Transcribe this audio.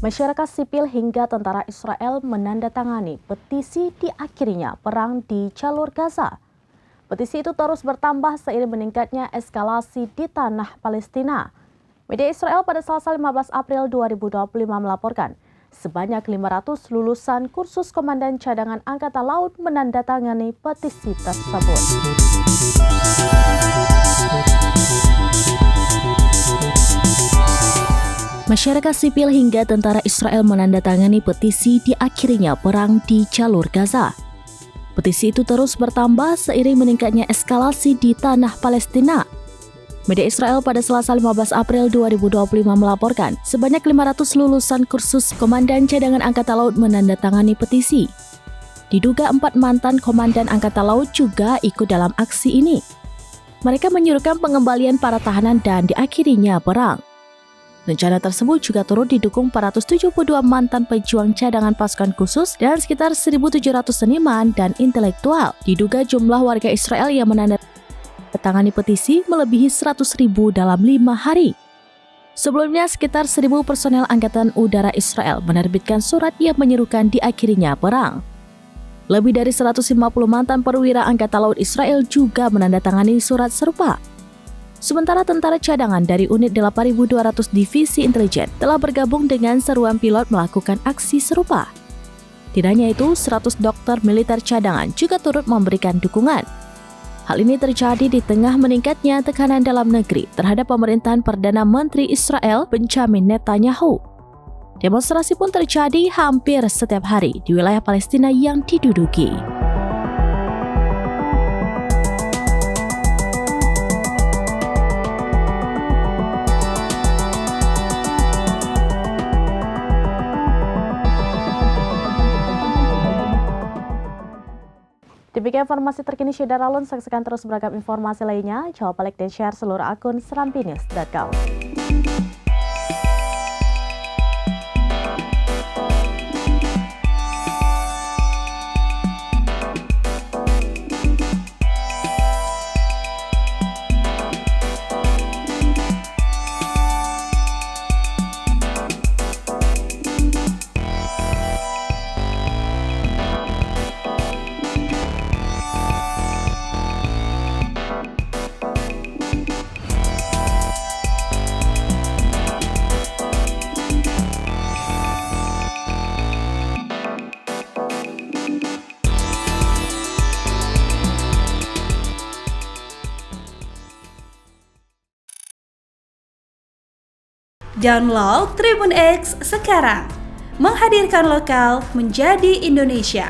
Masyarakat sipil hingga tentara Israel menandatangani petisi diakhirinya perang di jalur Gaza. Petisi itu terus bertambah seiring meningkatnya eskalasi di tanah Palestina. Media Israel pada Selasa 15 April 2025 melaporkan sebanyak 500 lulusan kursus komandan cadangan Angkatan Laut menandatangani petisi tersebut. Masyarakat sipil hingga tentara Israel menandatangani petisi diakhirinya perang di jalur Gaza. Petisi itu terus bertambah seiring meningkatnya eskalasi di tanah Palestina. Media Israel pada Selasa 15 April 2025 melaporkan sebanyak 500 lulusan kursus komandan cadangan Angkatan Laut menandatangani petisi. Diduga 4 mantan komandan Angkatan Laut juga ikut dalam aksi ini. Mereka menyuruhkan pengembalian para tahanan dan diakhirinya perang. Rencana tersebut juga turut didukung 472 mantan pejuang cadangan pasukan khusus dan sekitar 1.700 seniman dan intelektual. Diduga jumlah warga Israel yang menandatangani petisi melebihi 100.000 dalam 5 hari. Sebelumnya, sekitar 1.000 personel Angkatan Udara Israel menerbitkan surat yang menyerukan diakhirinya perang. Lebih dari 150 mantan perwira Angkatan Laut Israel juga menandatangani surat serupa. Sementara tentara cadangan dari unit 8.200 Divisi Intelijen telah bergabung dengan seruan pilot melakukan aksi serupa. Tidak hanya itu, 100 dokter militer cadangan juga turut memberikan dukungan. Hal ini terjadi di tengah meningkatnya tekanan dalam negeri terhadap pemerintahan Perdana Menteri Israel Benjamin Netanyahu. Demonstrasi pun terjadi hampir setiap hari di wilayah Palestina yang diduduki. Demikian informasi terkini Syederalun, saksikan terus beragam informasi lainnya. Jawab, like, dan share seluruh akun serampinews.com. Download Tribun X sekarang, menghadirkan lokal menjadi Indonesia.